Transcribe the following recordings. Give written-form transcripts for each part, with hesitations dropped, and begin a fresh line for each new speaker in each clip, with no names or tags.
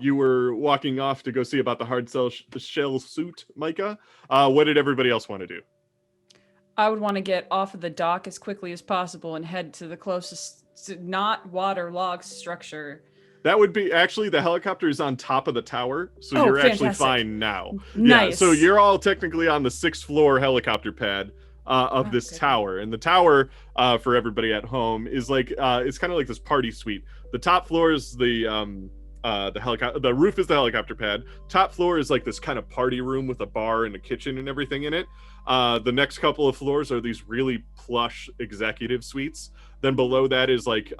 you were walking off to go see about the shell suit, Micah. What did everybody else want to do?
I would want to get off of the dock as quickly as possible and head to the closest, not waterlogged structure.
That would be actually the helicopter is on top of the tower, so you're
fantastic.
actually fine now.
Nice.
Yeah, so you're all technically on the 6th floor helicopter pad of this tower, and the tower for everybody at home is like it's kind of like this party suite. The top floor is the helicopter. The roof is the helicopter pad. Top floor is like this kind of party room with a bar and a kitchen and everything in it. The next couple of floors are these really plush executive suites. Then below that is like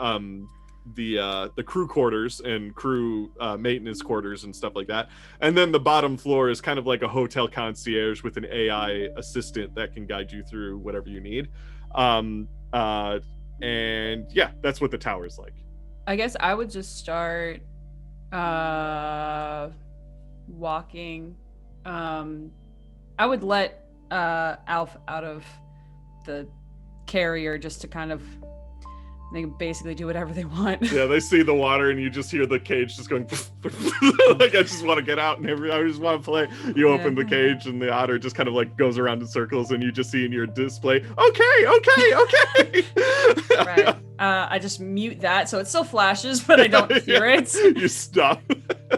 the crew quarters and crew maintenance quarters and stuff like that. And then the bottom floor is kind of like a hotel concierge with an AI assistant that can guide you through whatever you need. And yeah, that's what the tower's like.
I guess I would just start walking. I would let Alf out of the carrier just to kind of, they can basically do whatever they want.
Yeah, they see the water and you just hear the cage just going like, I just want to get out and I just want to play. You open the cage and the otter just kind of like goes around in circles and you just see in your display, okay.
Right. I just mute that so it still flashes, but I don't hear it.
You stop.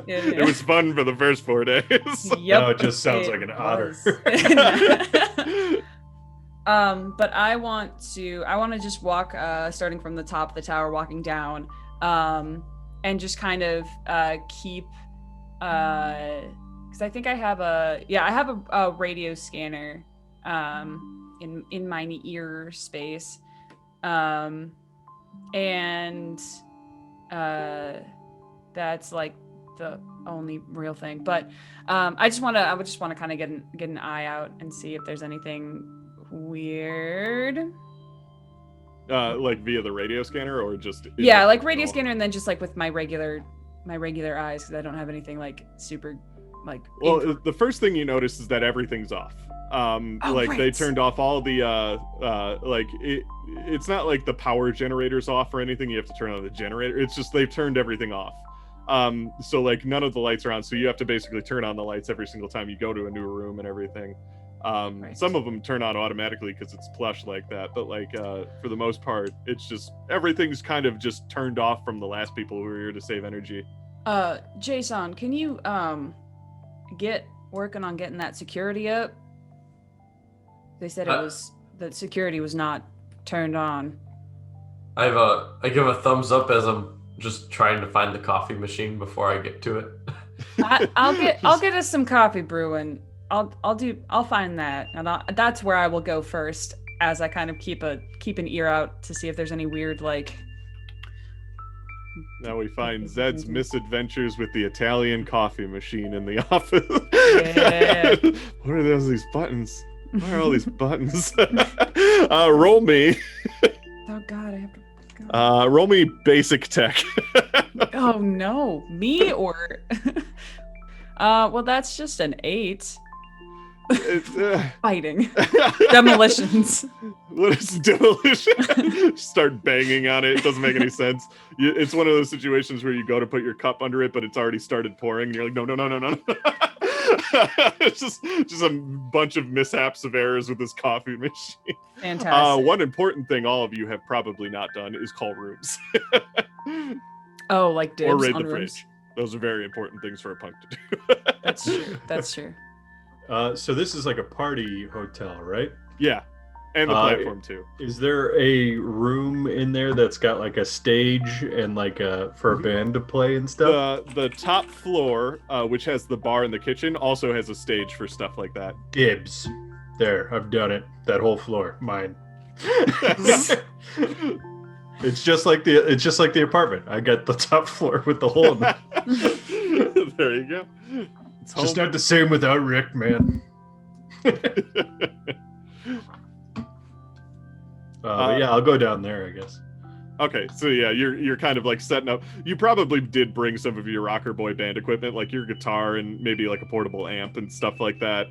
Yeah.
It was fun for the first 4 days.
Yep.
No, it just sounds like an otter.
But I want to just walk, starting from the top of the tower, walking down, and just kind of keep, because I think I have a radio scanner, in my ear space, and that's like the only real thing. But I would just want to kind of get an eye out and see if there's anything weird,
like via the radio scanner or just
like radio scanner, and then just like with my regular eyes, because I don't have anything like super like.
Well, the first thing you notice is that everything's off.
Right.
They turned off all the like it's not like the power generator's off or anything. You have to turn on the generator. It's just they've turned everything off. So like none of the lights are on, so you have to basically turn on the lights every single time you go to a new room and everything. Right. Some of them turn on automatically because it's plush like that, but like for the most part it's just everything's kind of just turned off from the last people who were here to save energy.
Jason, can you get working on getting that security up? They said that security was not turned on.
I give a thumbs up as I'm just trying to find the coffee machine before I get to it.
I'll get us some coffee brewing. I'll find that, and that's where I will go first, as I kind of keep an ear out to see if there's any weird like.
Now we find Zed's misadventures with the Italian coffee machine in the office.
Yeah.
What are these buttons? Why are all these buttons? Roll me.
Oh God, I have to.
Roll me basic tech.
Oh no, me or? Well, that's just an 8. Fighting. Demolitions.
What is demolition? Start banging on it. It doesn't make any sense. It's one of those situations where you go to put your cup under it, but it's already started pouring, and you're like, no. It's just a bunch of mishaps of errors with this coffee machine.
Fantastic.
One important thing all of you have probably not done is call rooms.
Oh, like dibs
or raid
on
the
rooms.
fridge. Those are very important things for a punk to do.
That's true.
So this is like a party hotel, right?
Yeah, and the platform too.
Is there a room in there that's got like a stage and like for a band to play and stuff?
The top floor, which has the bar and the kitchen, also has a stage for stuff like that.
Dibs. There, I've done it. That whole floor, mine. It's just like the apartment. I got the top floor with the hole in it.
There you go.
It's just not the same without Rick, man. But yeah, I'll go down there, I guess.
Okay, so yeah, you're kind of like setting up. You probably did bring some of your Rocker Boy band equipment, like your guitar and maybe like a portable amp and stuff like that.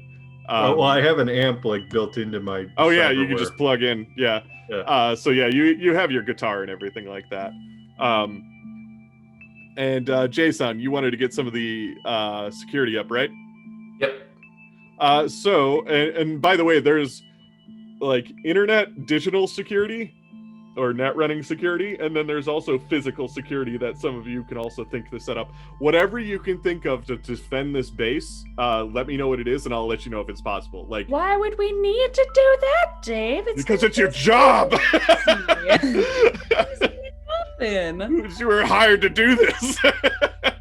Well, I have an amp like built into my.
Oh yeah, you can just plug in. Yeah. So yeah, you have your guitar and everything like that. And Jason, you wanted to get some of the security up, right?
Yep.
And by the way, there's like internet digital security or net running security, and then there's also physical security that some of you can also think to set up. Whatever you can think of to defend this base, let me know what it is, and I'll let you know if it's possible. Like,
Why would we need to do that, Dave?
because it's your job.
Nothing.
You were hired to do this.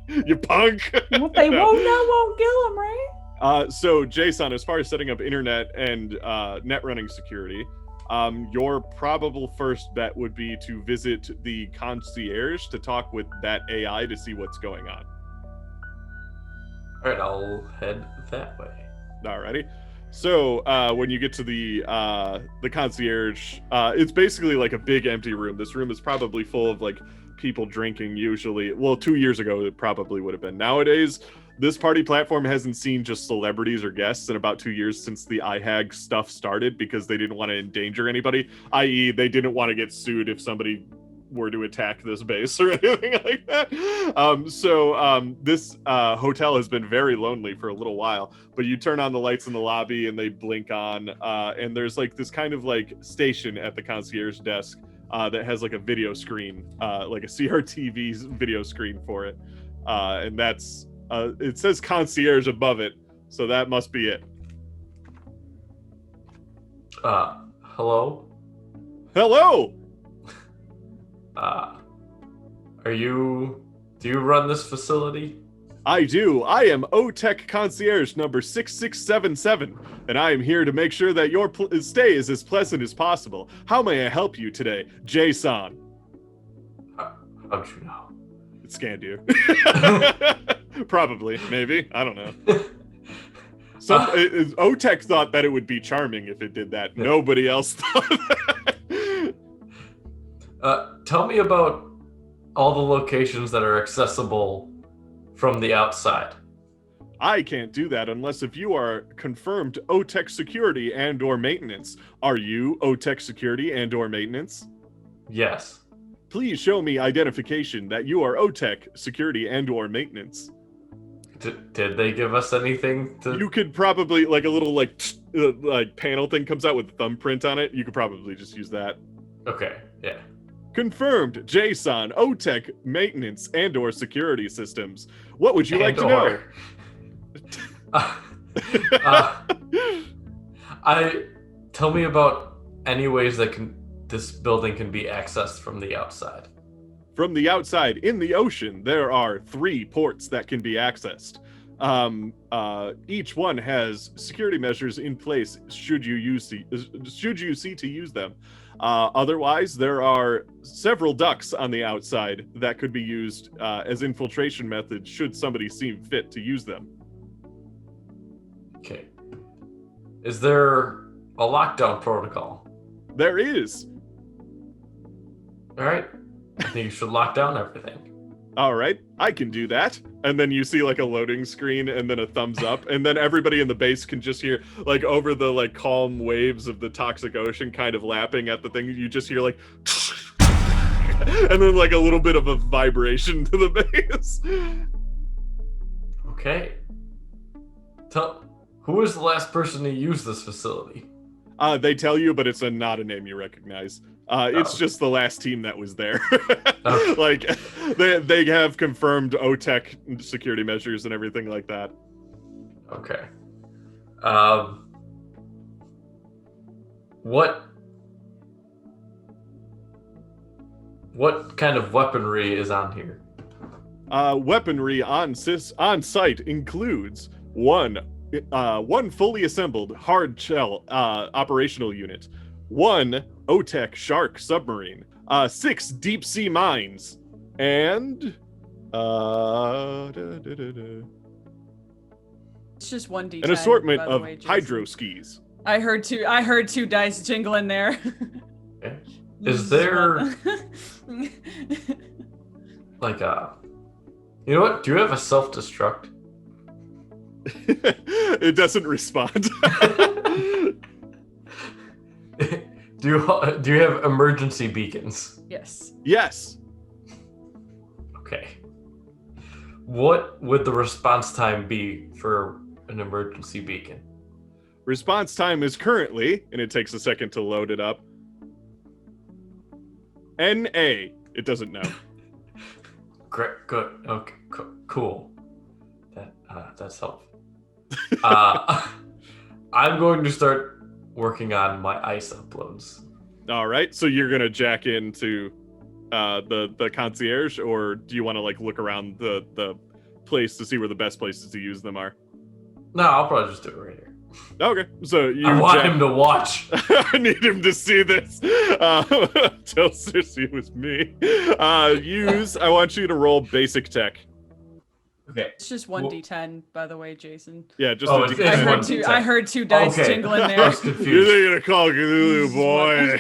You punk.
What they won't kill him, right?
So Jason, as far as setting up internet and net running security, your probable first bet would be to visit the concierge to talk with that AI to see what's going on.
All right, I'll head that way.
Alrighty. So when you get to the concierge, it's basically like a big empty room. This room is probably full of like people drinking usually. Well, 2 years ago it probably would have been. Nowadays, this party platform hasn't seen just celebrities or guests in about 2 years since the iHag stuff started because they didn't want to endanger anybody, i.e. they didn't want to get sued if somebody were to attack this base or anything like that. This hotel has been very lonely for a little while, but you turn on the lights in the lobby and they blink on, and there's like this kind of like station at the concierge desk that has like a video screen, like a CRTV video screen for it. And that's, it says concierge above it, so that must be it.
Hello?
Hello!
Do you run this facility?
I do. I am OTech Concierge number 6677, and I am here to make sure that your stay is as pleasant as possible. How may I help you today, Jason?
How'd you know?
It scanned you. Probably, maybe. I don't know. OTech thought that it would be charming if it did that. Yeah. Nobody else thought that.
Tell me about all the locations that are accessible from the outside.
I can't do that unless if you are confirmed OTech security and or maintenance. Are you OTech security and or maintenance?
Yes.
Please show me identification that you are OTech security and or maintenance.
Did they give us anything to...
You could probably, like a little like panel thing comes out with a thumbprint on it. You could probably just use that.
Okay, yeah.
Confirmed, Jason, OTech maintenance and or security systems. What would you like to know?
Tell me about any ways that this building can be accessed from the outside.
From the outside, in the ocean, there are 3 ports that can be accessed. Each one has security measures in place should you see to use them. Otherwise, there are several ducts on the outside that could be used as infiltration methods should somebody seem fit to use them.
Okay. Is there a lockdown protocol?
There is.
All right. I think you should lock down everything.
All right, I can do that. And then you see like a loading screen and then a thumbs up. And then everybody in the base can just hear like over the like calm waves of the toxic ocean kind of lapping at the thing. You just hear like, and then like a little bit of a vibration to the base.
Okay. Who was the last person to use this facility?
They tell you, but it's not a name you recognize. It's just the last team that was there. Like they have confirmed OTech security measures and everything like that.
Okay. What kind of weaponry is on here?
Weaponry on site includes one fully assembled hard shell operational unit, 1 OTech Shark submarine, 6 deep sea mines, and
it's just 1D10,
an assortment of
way,
hydro skis.
I heard two dice jingling there.
Okay. Is there like you know what? Do you have a self-destruct?
It doesn't respond.
Do you have emergency beacons?
Yes.
Yes.
Okay. What would the response time be for an emergency beacon?
Response time is currently, and it takes a second to load it up, NA. It doesn't know.
Great, good, okay, cool. That's helpful. I'm going to start working on my ice uploads.
All right, so you're gonna jack into the concierge, or do you want to like look around the place to see where the best places to use them are?
No, I'll probably just do it right here.
Okay, so you
I want him to watch.
I need him to see this. Tell Cersei it was me. I want you to roll basic tech.
Okay.
It's just 1d10, by the way, Jason.
Yeah, just
Oh,
a
it's
D10.
I heard two dice
Okay.
jingling
I
there.
was confused.
You're gonna call Cthulhu, boy.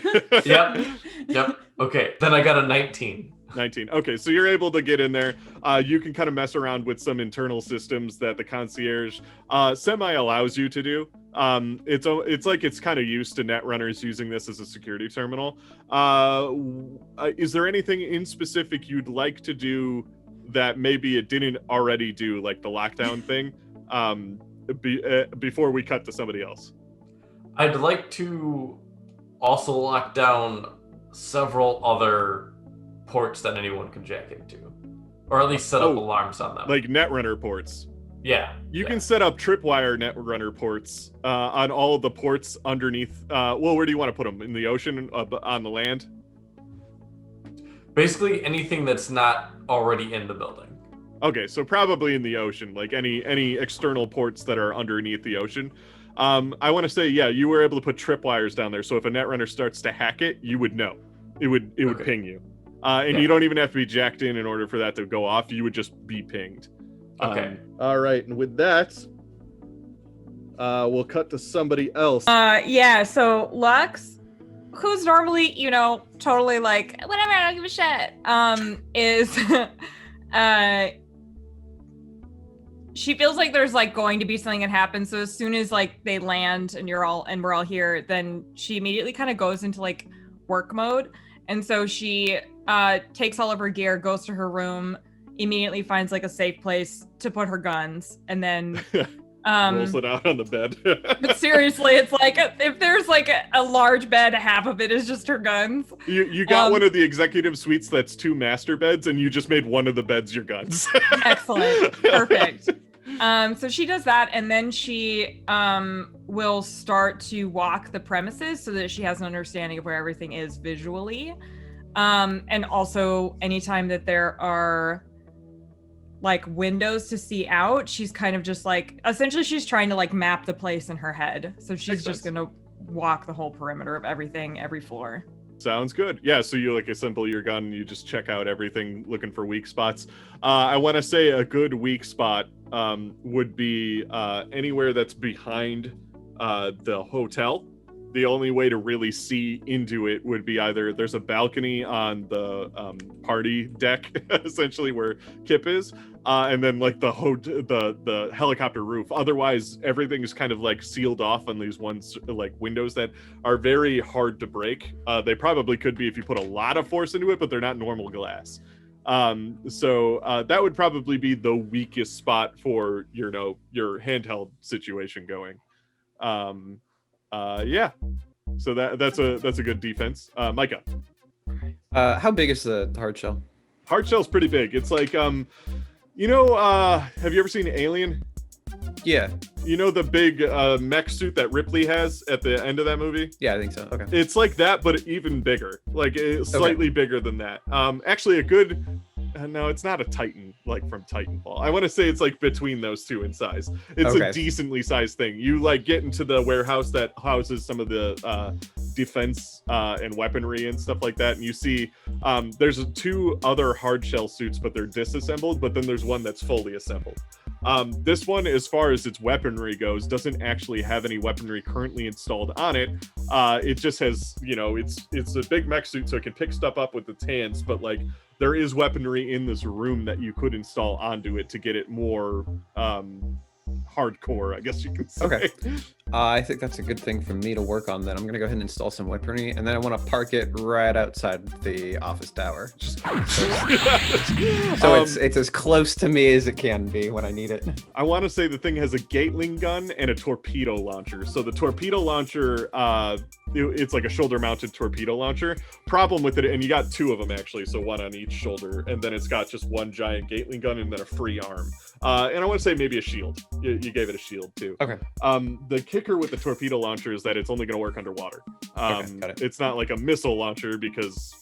Yep. Okay, then I got a 19.
19. Okay, so you're able to get in there. You can kind of mess around with some internal systems that the concierge semi allows you to do. It's like it's kind of used to netrunners using this as a security terminal. Is there anything in specific you'd like to do that maybe it didn't already do, like the lockdown thing, before we cut to somebody else?
I'd like to also lock down several other ports that anyone can jack into, or at least set up alarms on them.
Like netrunner ports.
Yeah.
You can set up tripwire netrunner ports on all of the ports underneath. Well, where do you want to put them? In the ocean, on the land?
Basically anything that's not already in the building.
Okay, so probably in the ocean, like any external ports that are underneath the ocean. I want to say, yeah, you were able to put tripwires down there, so if a netrunner starts to hack it, you would know. It would ping you. And you don't even have to be jacked in order for that to go off. You would just be pinged.
Okay.
All right, and with that, we'll cut to somebody else.
Yeah, so Lux, who's normally, totally like, whatever, I don't give a shit, is, she feels like there's like going to be something that happens. So as soon as like they land and we're all here, then she immediately kind of goes into like work mode. And so she takes all of her gear, goes to her room, immediately finds like a safe place to put her guns, and then
rolls it out on the bed.
but seriously, it's like if there's like a large bed, half of it is just her guns.
You got one of the executive suites that's 2 master beds, and you just made one of the beds your guns.
Excellent. Perfect. So she does that, and then she will start to walk the premises so that she has an understanding of where everything is visually. And also anytime that there are like windows to see out, she's kind of just like, essentially she's trying to like map the place in her head. So she's just gonna walk the whole perimeter of everything, every floor.
Sounds good. Yeah, so you like assemble your gun and you just check out everything looking for weak spots. I want to say a good weak spot would be anywhere that's behind the hotel. The only way to really see into it would be either there's a balcony on the party deck, essentially where Kip is, and then like the helicopter roof. Otherwise, everything is kind of like sealed off on these ones like windows that are very hard to break. They probably could be if you put a lot of force into it, but they're not normal glass. So that would probably be the weakest spot for your handheld situation going. Yeah. So that's a good defense. Micah.
How big is the hard shell?
Hard shell's pretty big. It's like have you ever seen Alien?
Yeah.
You know the big mech suit that Ripley has at the end of that movie?
Yeah, I think so. Okay.
It's like that, but even bigger. Like slightly bigger than that. Actually a good no, it's not a Titan like from Titanfall. I want to say it's like between those two in size. It's a decently sized thing. You like get into the warehouse that houses some of the defense and weaponry and stuff like that, and you see there's 2 other hard shell suits, but they're disassembled, but then there's one that's fully assembled. This one, as far as its weaponry goes, doesn't actually have any weaponry currently installed on it. It just has, it's a big mech suit, so it can pick stuff up with its hands, but like there is weaponry in this room that you could install onto it to get it more hardcore, I guess you can say.
Okay. I think that's a good thing for me to work on then. I'm gonna go ahead and install some weaponry, and then I want to park it right outside the office tower. So it's as close to me as it can be when I need it.
I want to say the thing has a Gatling gun and a torpedo launcher. So the torpedo launcher, it's like a shoulder-mounted torpedo launcher. Problem with it, and you got 2 of them actually, so 1 on each shoulder, and then it's got just 1 giant Gatling gun and then a free arm. And I want to say maybe a shield. You gave it a shield too.
Okay.
The kicker with the torpedo launcher is that it's only going to work underwater.
Okay, got it.
It's not like a missile launcher because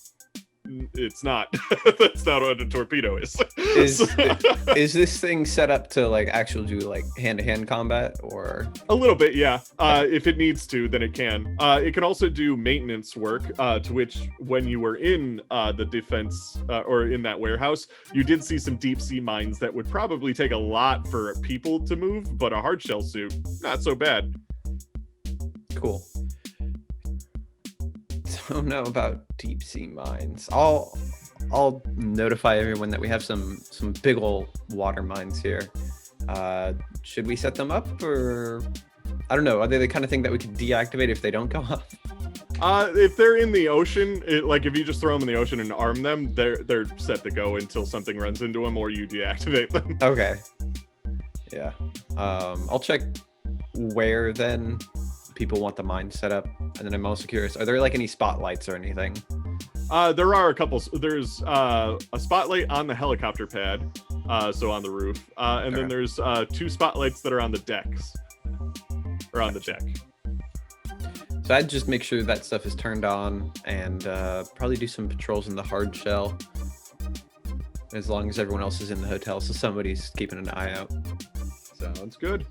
it's not. That's not what a torpedo is.
Is this thing set up to like actually do like hand-to-hand combat, or
a little bit, yeah. If it needs to, then it can. It can also do maintenance work, to which when you were in the defense or in that warehouse, you did see some deep sea mines that would probably take a lot for people to move, but a hard shell suit, not so bad.
cool? Don't know about deep sea mines. I'll notify everyone that we have some big ol' water mines here. Should we set them up, or I don't know? Are they the kind of thing that we could deactivate if they don't go up?
If they're in the ocean, like if you just throw them in the ocean and arm them, they're set to go until something runs into them or you deactivate them.
Okay. Yeah. I'll check where then people want the mine set up, and then I'm also curious: are there like any spotlights or anything?
There are a couple. There's a spotlight on the helicopter pad, so on the roof, and then there's 2 spotlights that are on the decks, or on the deck.
So I'd just make sure that stuff is turned on, and probably do some patrols in the hard shell, as long as everyone else is in the hotel, so somebody's keeping an eye out.
Sounds good.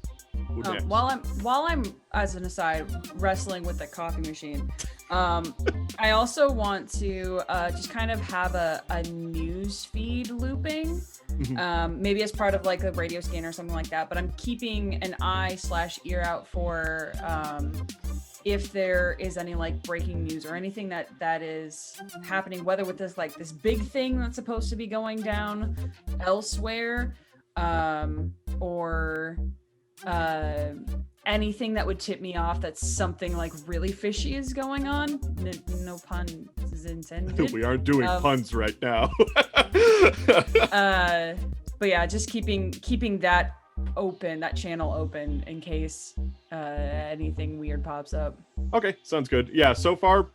While I'm as an aside wrestling with the coffee machine, I also want to just kind of have a news feed looping, maybe as part of like a radio scanner or something like that. But I'm keeping an eye/ear out for if there is any like breaking news or anything that is happening, whether with this big thing that's supposed to be going down elsewhere, or anything that would tip me off that something like really fishy is going on. No pun is intended.
We aren't doing puns right now.
But yeah, just keeping that open, that channel open in case anything weird pops up.
Okay, sounds good. Yeah, so far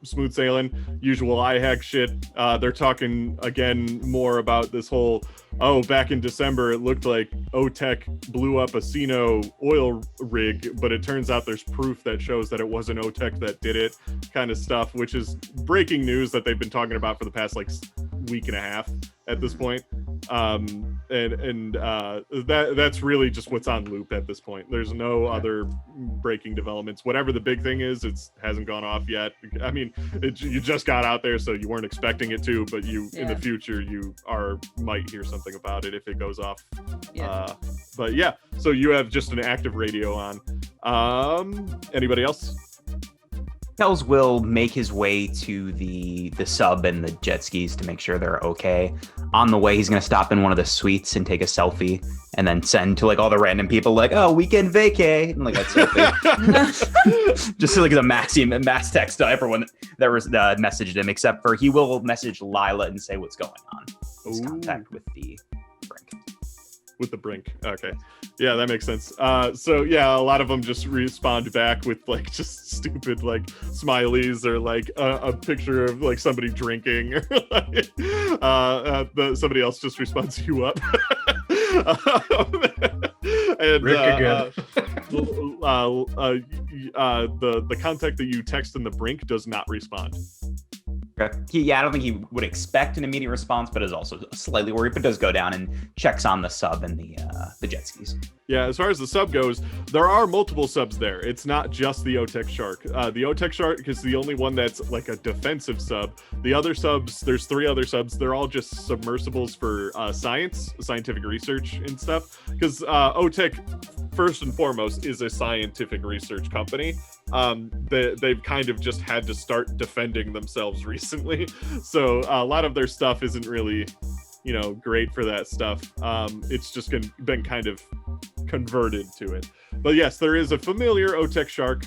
smooth sailing, usual iHack shit. They're talking again more about this whole, back in December it looked like OTEC blew up a Sino oil rig, but it turns out there's proof that shows that it wasn't OTEC that did it, kind of stuff, which is breaking news that they've been talking about for the past like week and a half at this point. That's really just what's on loop at this point. There's no other breaking developments. Whatever the big thing is, it hasn't gone off yet. I mean, you just got out there, so you weren't expecting it to, but in the future you might hear something about it if it goes off. But yeah, so you have just an active radio on. Anybody else?
Kells will make his way to the sub and the jet skis to make sure they're okay. On the way, he's going to stop in one of the suites and take a selfie, and then send to like all the random people like, "Oh, weekend vacay," and like that selfie. Just like a mass text to everyone that was messaged him, except for he will message Lila and say what's going on. His contact with the brink.
With the brink. Okay. Yeah, that makes sense. So yeah, a lot of them just respond back with like just stupid like smileys or like a picture of like somebody drinking, or like, somebody else just responds you up. And
Rick again.
The contact that you text in the brink does not respond.
Okay. I don't think he would expect an immediate response, but is also slightly worried, but does go down and checks on the sub and the jet skis.
Yeah, as far as the sub goes, there are multiple subs there. It's not just the OTEC Shark. The OTEC Shark is the only one that's like a defensive sub. The other subs, there's 3 other subs. They're all just submersibles for scientific research and stuff. Because OTEC, first and foremost, is a scientific research company. They've kind of just had to start defending themselves recently. So a lot of their stuff isn't really, great for that stuff. It's just been kind of converted to it. But yes, there is a familiar Otech shark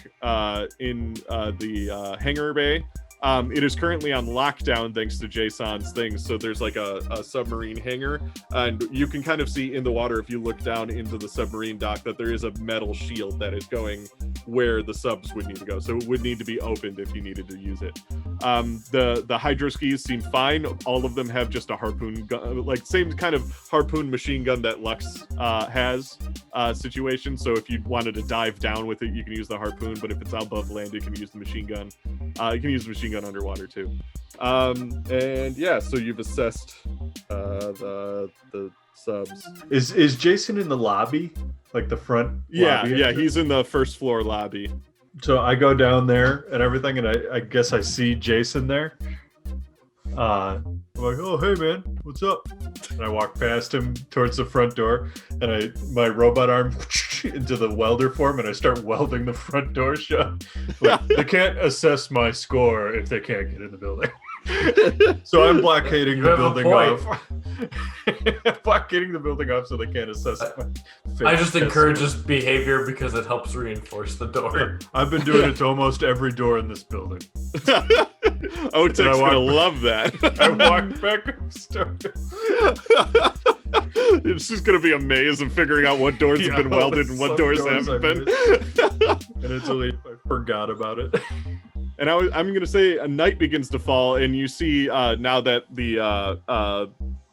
in the hangar bay. It is currently on lockdown thanks to Jason's things. So there's like a submarine hangar, and you can kind of see in the water if you look down into the submarine dock that there is a metal shield that is going where the subs would need to go. So it would need to be opened if you needed to use it. The hydro skis seem fine. All of them have just a harpoon gun, like same kind of harpoon machine gun that Lux has situation. So if you wanted to dive down with it, you can use the harpoon. But if it's above land, you can use the machine gun. You can use the machine gun underwater too. And yeah, so you've assessed the subs.
Is Jason in the lobby, like the front?
Yeah,
lobby
yeah, he's in the first floor lobby.
So I go down there and everything, and I guess I see Jason there. I'm like, oh hey man, what's up? And I walk past him towards the front door, and my robot arm into the welder form, and I start welding the front door shut. Like, they can't assess my score if they can't get in the building. So I'm blockading the building off. Blockading the building off so they can't assess my
I just encourage this behavior because it helps reinforce the door.
I've been doing it to almost every door in this building.
Otech's gonna love that.
I walk back upstairs.
It's just gonna be a maze of figuring out what doors have been welded and what doors haven't been.
And it's only I forgot about it.
And I'm going to say a night begins to fall, and you see now that the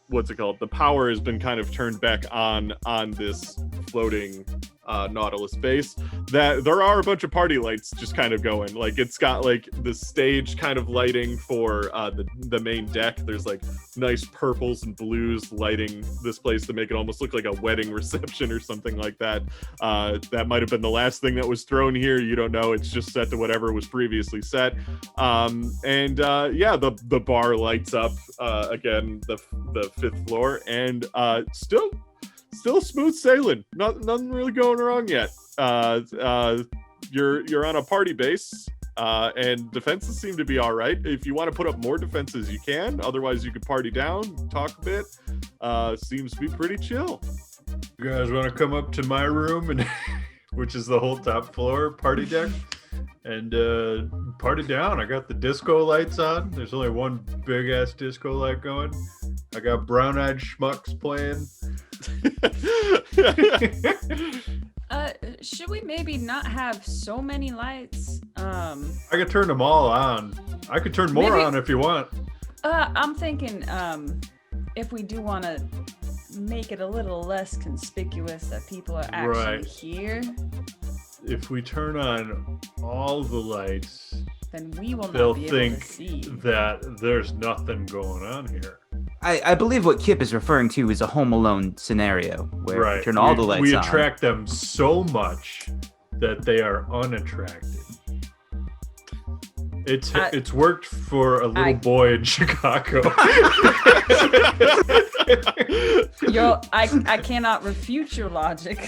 what's it called? The power has been kind of turned back on this floating Nautilus base, that there are a bunch of party lights just kind of going. Like it's got like the stage kind of lighting for the main deck. There's like nice purples and blues lighting this place to make it almost look like a wedding reception or something like that. That might have been the last thing that was thrown here. You don't know. It's just set to whatever was previously set. Yeah, the bar lights up again, the 5th floor, and still smooth sailing. Nothing really going wrong yet. You're on a party base, and defenses seem to be all right. If you want to put up more defenses, you can. Otherwise, you could party down, talk a bit. Seems to be pretty chill.
You guys want to come up to my room, and which is the whole top floor party deck, and party down? I got the disco lights on. There's only one big ass disco light going. I got brown-eyed schmucks playing.
Should we maybe not have so many lights?
I could turn them all on. I could turn more on if you want.
I'm thinking if we do want to make it a little less conspicuous that people are actually here.
If we turn on all the lights,
then we will
they'll
not be
think
able to see.
that there's nothing going on here.
I believe what Kip is referring to is a Home Alone scenario where we turn all the lights on.
We attract them so much that they are unattracted. It's worked for a little boy in Chicago.
I cannot refute your logic.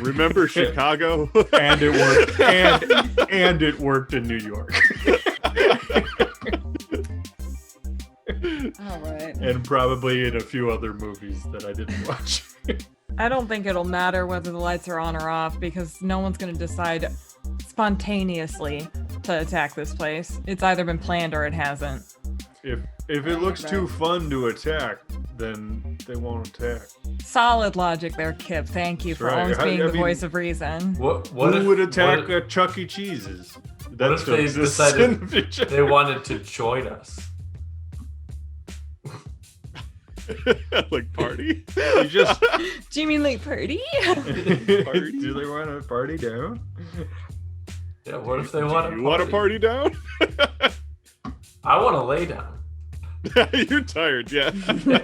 Remember Chicago?
And it worked. And it worked in New York.
All right.
And probably in a few other movies that I didn't watch.
I don't think it'll matter whether the lights are on or off because no one's going to decide spontaneously to attack this place. It's either been planned or it hasn't.
If it looks too fun to attack, then they won't attack.
Solid logic there, Kip. Thank you for always being the voice of reason.
Who would attack Chuck E. Cheese's?
What if they decided they wanted to join us?
Like party?
Do you mean like party?
Party? Do they want to party down?
Yeah, what if they want to?
You want to party down?
I want to lay down.
You're tired, yeah.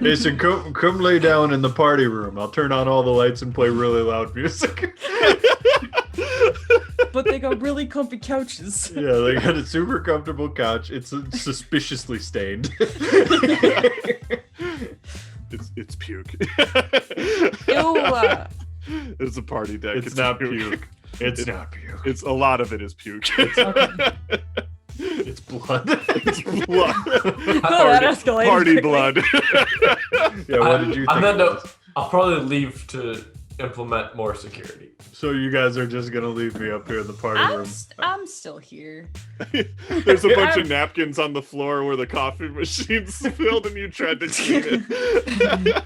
Jason, come lay down in the party room. I'll turn on all the lights and play really loud music.
But they got really comfy couches.
Yeah, they got a super comfortable couch. It's suspiciously stained.
It's puke.
Ew.
It's a party deck.
It's not puke. It's not puke.
It's a lot of it is puke.
It's blood.
It's blood.
That escalated
Party
quickly.
blood.
Yeah, what did you think?
I'll probably leave to implement more security.
So you guys are just gonna leave me up here in the party room?
I'm still here.
There's a bunch of napkins on the floor where the coffee machine's filled, and you tried to clean it.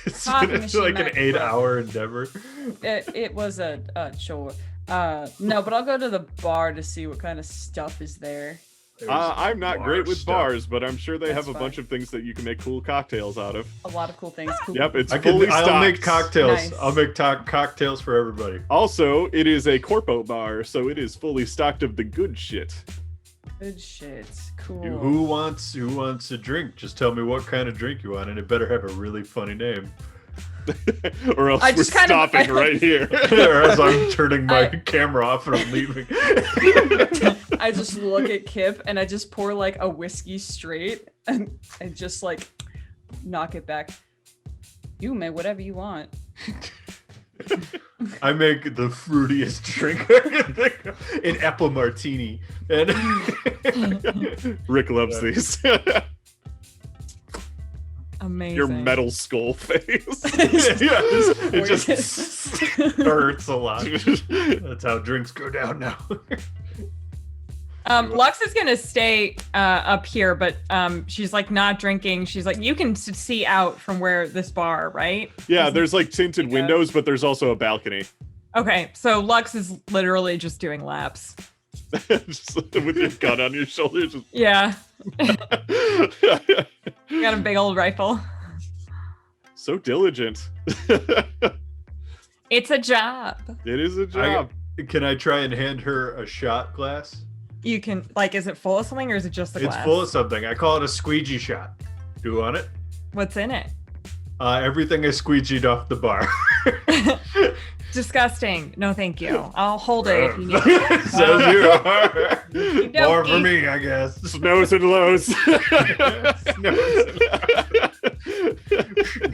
It's
Coffee
been
machine
like an
might
8-hour endeavor.
It was a chore. No, but I'll go to the bar to see what kind of stuff is there.
I'm not
bar
great with
stuff.
bars, but I'm sure they
That's
have a bunch
fine.
of things that you can make cool cocktails out of.
A lot of cool things. Cool.
Yep, it's
I'll
fully stocked.
make cocktails.
Nice.
I'll make cocktails for everybody.
Also, it is a corpo bar, so it is fully stocked of the good shit.
Good shit. Cool.
Who wants a drink? Just tell me what kind of drink you want, and it better have a really funny name.
Or else
I
we're
just kind of-
stopping right here.
Or as I'm turning my camera off and I'm leaving.
I just look at Kip and I just pour like a whiskey straight and just like knock it back. You may whatever you want.
I make the fruitiest drink I can think of. An apple martini. And
Rick loves these.
Amazing.
Your metal skull face.
it just hurts a lot. That's how drinks go down now.
Lux is gonna stay up here, but she's like not drinking. She's like, you can see out from where this bar, right?
Yeah, there's like tinted
Yeah.
windows, but there's also a balcony.
Okay, so Lux is literally just doing laps.
Just with your gun on your shoulder. Just...
Yeah, got a big old rifle.
So diligent.
It's a job.
It is a job.
Can I try and hand her a shot glass?
You can like, is it full of something or is it just a glass?
It's full of something. I call it a squeegee shot. Do you want it?
What's in it?
Everything I squeegeed off the bar.
Disgusting. No, thank you. I'll hold it if you need it.
So you are.
Okey-dokey.
More for me, I guess.
Snows and lows.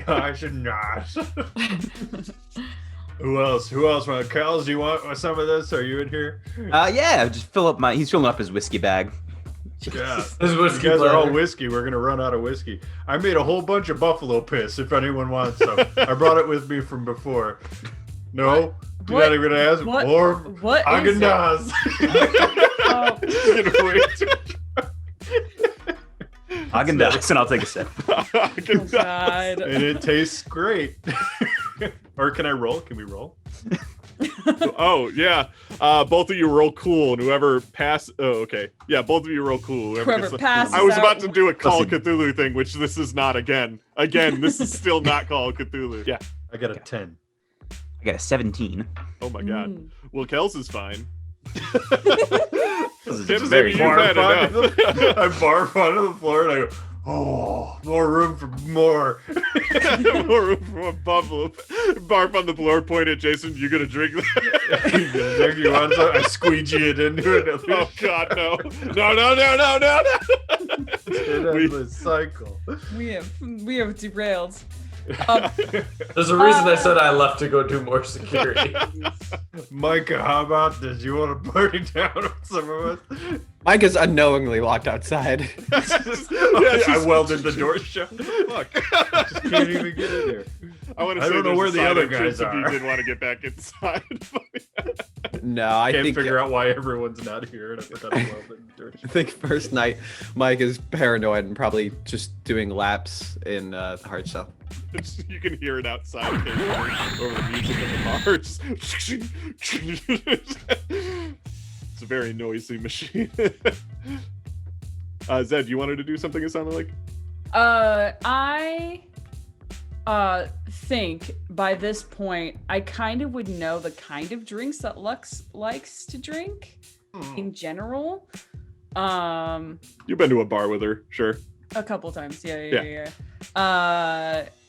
Gosh and gosh. Who else? Want Kels? Do you want some of this? Are you in here?
Yeah, just fill up he's filling up his whiskey bag.
Yeah.
This
You
whiskey
guys are all
bladder.
whiskey. We're gonna run out of whiskey. I made a whole bunch of buffalo piss. If anyone wants some, I brought it with me from before. No, you're
What?
not even gonna ask.
What?
Or
What is it?
Haagen-Dazs.
Oh.
Haagen-Dazs, and I'll take a sip.
Oh, God.
And it tastes great. Or can I roll? Can we roll?
Oh yeah, both of you roll cool, and whoever pass. Oh okay, yeah, both of you roll cool.
Whoever
gets the-
passes
I was
out-
about to do a Call of
Listen.
Cthulhu thing, which this is not. Again, this is still not Call of Cthulhu. Yeah.
I got a 10.
I got a 17.
Oh my god.
Mm.
Well, Kels is fine.
This is
Tim's
very
maybe you've had enough.
I barf onto the floor and I go, oh, more room for more.
More room for a buffalo. Barf on the floor. Point at Jason. You gonna drink that?
You want some? I squeegee it into it.
Oh god, no! No!
It's an endless cycle.
We have derailed.
There's a reason I said I left to go do more security.
Micah, how about this? You want to party down with some of us?
Mike is unknowingly locked outside.
I welded the door shut. Fuck. Just can't even get in there.
I want to
I
say
don't know
there's
where
a
the
side
other
entrance
guys
if you
are.
did want to get back inside.
No, I
Can't
think
figure out why everyone's not here. And I forgot to weld the door
I think first night Mike is paranoid and probably just doing laps in the hard cell.
You can hear it outside occasionally over the music in the bar. It's a very noisy machine. Zed, you wanted to do something it sounded like?
I think by this point I kind of would know the kind of drinks that Lux likes to drink in general.
You've been to a bar with her, sure.
A couple times, yeah.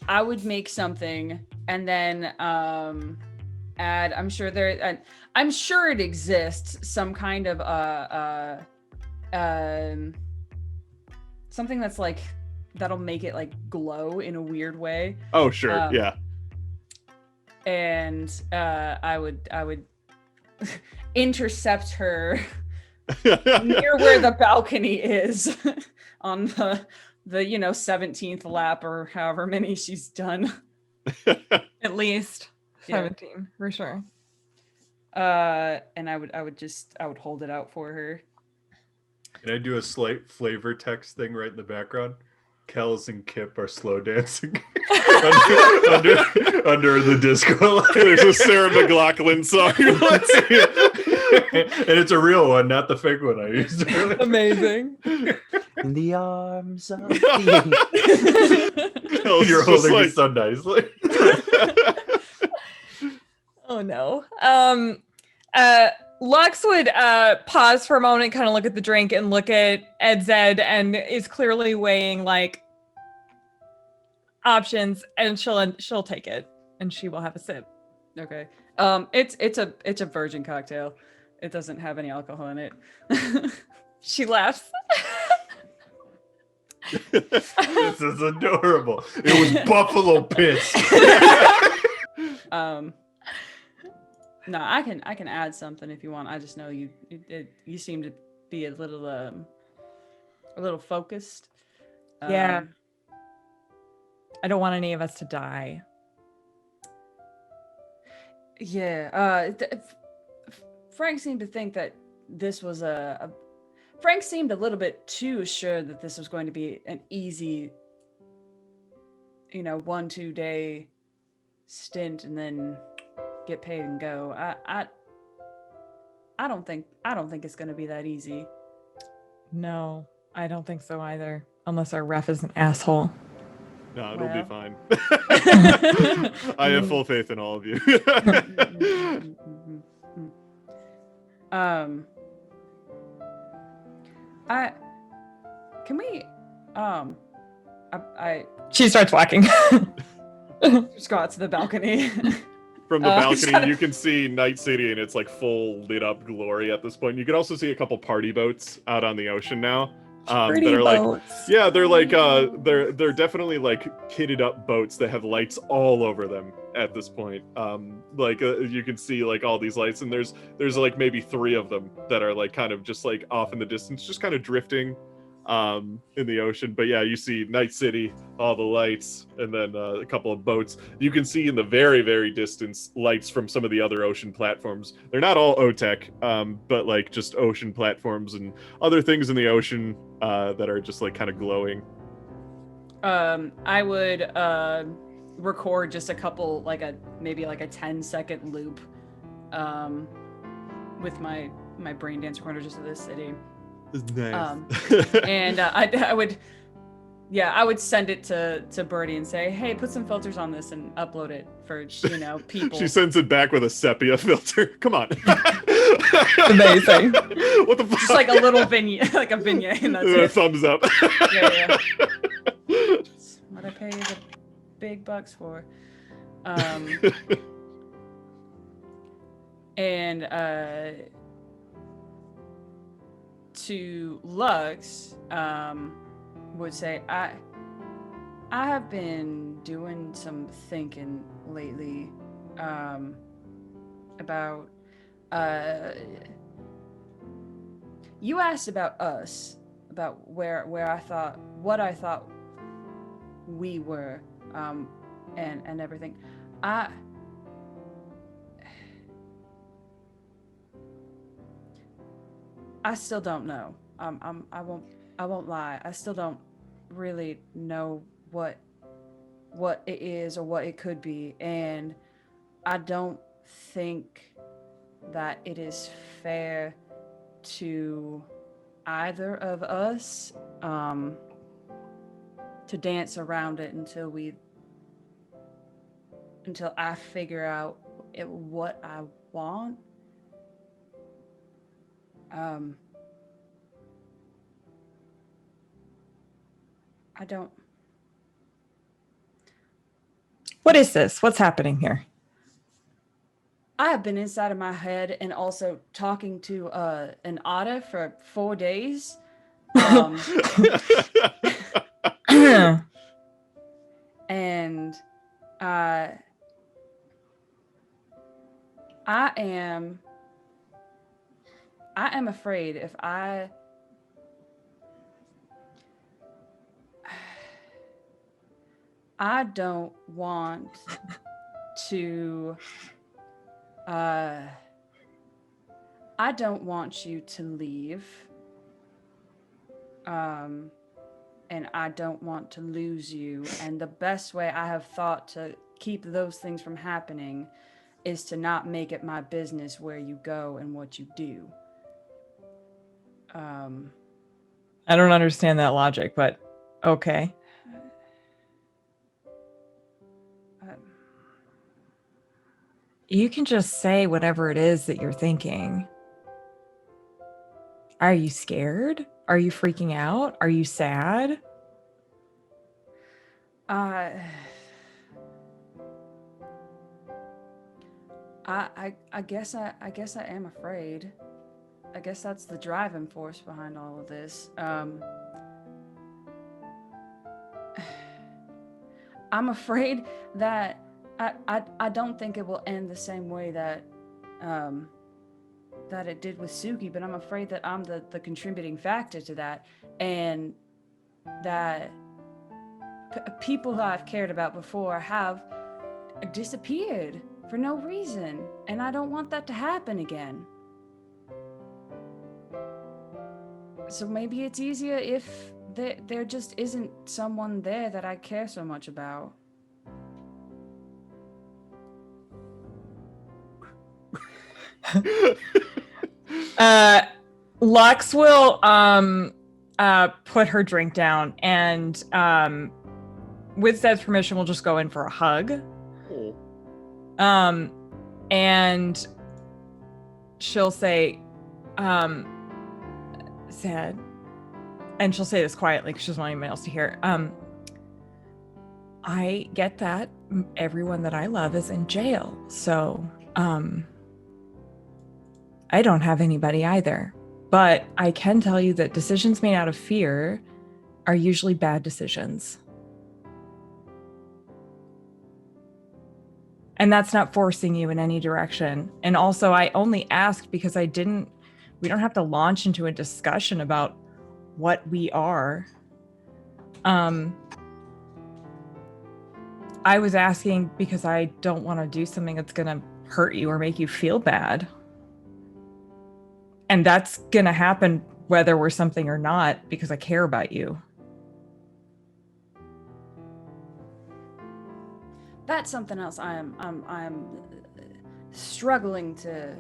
I would make something and then add. I'm sure it exists. Some kind of something that's like that'll make it like glow in a weird way.
Oh, sure, yeah.
And I would intercept her near where the balcony is on the 17th lap or however many she's done.
At least
Yeah.
17 for sure.
And I would hold it out for her.
Can I do a slight flavor text thing right in the background? Kels and Kip are slow dancing under the disco light.
There's a Sarah McLachlan song. Let's see it.
And it's a real one, not the fake one I used earlier.
Amazing.
In the arms of the
Kels
You're
is just
holding
like,
it so nicely.
Oh no. Lux would pause for a moment, kind of look at the drink and look at Zed, and is clearly weighing like options, and she'll take it, and she will have a sip.
Okay. It's a virgin cocktail. It doesn't have any alcohol in it.
She laughs.
This is adorable. It was buffalo piss.
No, I can add something if you want. I just know you seem to be a little focused.
Yeah. I don't want any of us to die.
Yeah. Frank seemed to think that this was Frank seemed a little bit too sure that this was going to be an easy, 1-2 day stint and then get paid and go. I don't think it's going to be that easy.
No, I don't think so either. Unless our ref is an asshole.
No, it'll be
Well.
fine. I have full faith in all of you.
Can we I
She starts walking.
just go out to the balcony.
From the balcony,
gotta-
you can see Night City and its like full lit up glory at this point. You can also see a couple party boats out on the ocean now.
Pretty
that are like,
boats.
yeah, they're like they're definitely like kitted up boats that have lights all over them at this point. You can see like all these lights, and there's like maybe 3 of them that are like kind of just like off in the distance, just kind of drifting in the ocean. But yeah, you see Night City, all the lights, and then a couple of boats. You can see in the very, very distance lights from some of the other ocean platforms. They're not all OTEC, but like just ocean platforms and other things in the ocean that are just like kind of glowing.
I would record just a couple, maybe a 10-second loop with my brain dance recorder just of this city.
Nice.
And I would send it to Birdie and say, hey, put some filters on this and upload it for people.
She sends it back with a sepia filter. Come on.
Amazing.
What the fuck?
Just like a little vignette, like a vignette, and that's
A
it.
thumbs up.
Yeah. That's what I pay the big bucks for. And to Lux, would say, I have been doing some thinking lately about you asked about us, about what I thought we were, and everything. I still don't know. I won't lie. I still don't really know what it is or what it could be, and I don't think that it is fair to either of us to dance around it until I figure out what I want. I don't.
What is this? What's happening here?
I have been inside of my head and also talking to an otter for 4 days. And I am afraid if I don't want to. I don't want you to leave. And I don't want to lose you. And the best way I have thought to keep those things from happening is to not make it my business where you go and what you do.
I don't understand that logic, but okay. You can just say whatever it is that you're thinking. Are you scared? Are you freaking out? Are you sad?
I guess I am afraid. I guess that's the driving force behind all of this. I'm afraid that I don't think it will end the same way that that it did with Suki, but I'm afraid that I'm the contributing factor to that, and that people that I've cared about before have disappeared for no reason, and I don't want that to happen again. So maybe it's easier if there just isn't someone there that I care so much about.
Lux will put her drink down and with Zed's permission we'll just go in for a hug.
Oh.
And she'll say, Zed, and she'll say this quietly because she doesn't want anyone else to hear. I get that everyone that I love is in jail, so I don't have anybody either. But I can tell you that decisions made out of fear are usually bad decisions. And that's not forcing you in any direction. And also, I only asked because we don't have to launch into a discussion about what we are. I was asking because I don't want to do something that's going to hurt you or make you feel bad. And that's going to happen whether we're something or not because I care about you.
That's something else I'm struggling to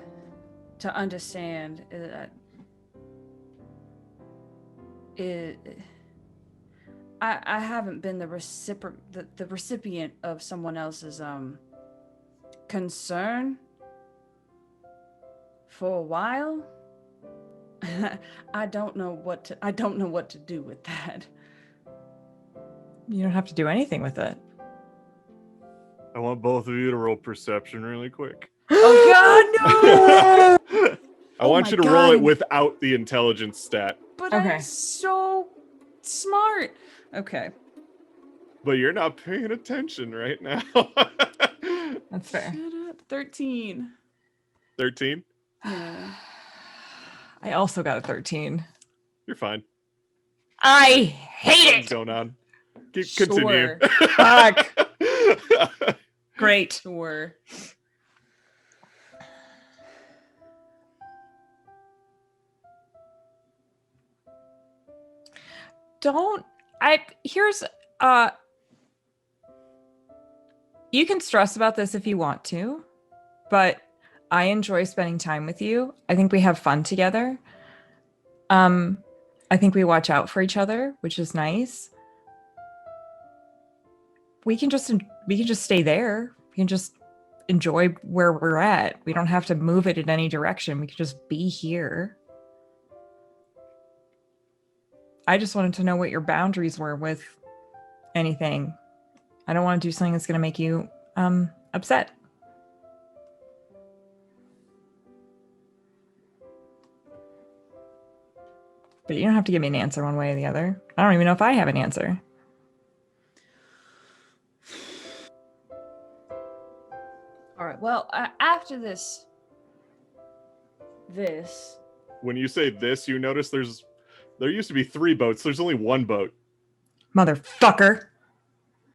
understand. I haven't been the recipient of someone else's concern for a while. I don't know what to do with that.
You don't have to do anything with it.
I want both of you to roll perception really quick.
Oh God, no!
I want you to roll it without the intelligence stat.
But
Okay.
I'm so smart. Okay.
But you're not paying attention right now.
That's fair.
Shut up. 13.
13?
Yeah.
I also got a 13.
You're fine.
I hate
What's
it.
going on? Continue.
Sure.
Fuck. Great.
Sure.
Here's you can stress about this if you want to, but I enjoy spending time with you. I think we have fun together. I think we watch out for each other, which is nice. We can just stay there. We can just enjoy where we're at. We don't have to move it in any direction. We can just be here. I just wanted to know what your boundaries were with anything. I don't want to do something that's going to make you upset. But you don't have to give me an answer one way or the other. I don't even know if I have an answer.
All right. Well, after this.
When you say this, you notice there used to be 3 boats. There's only 1 boat.
Motherfucker.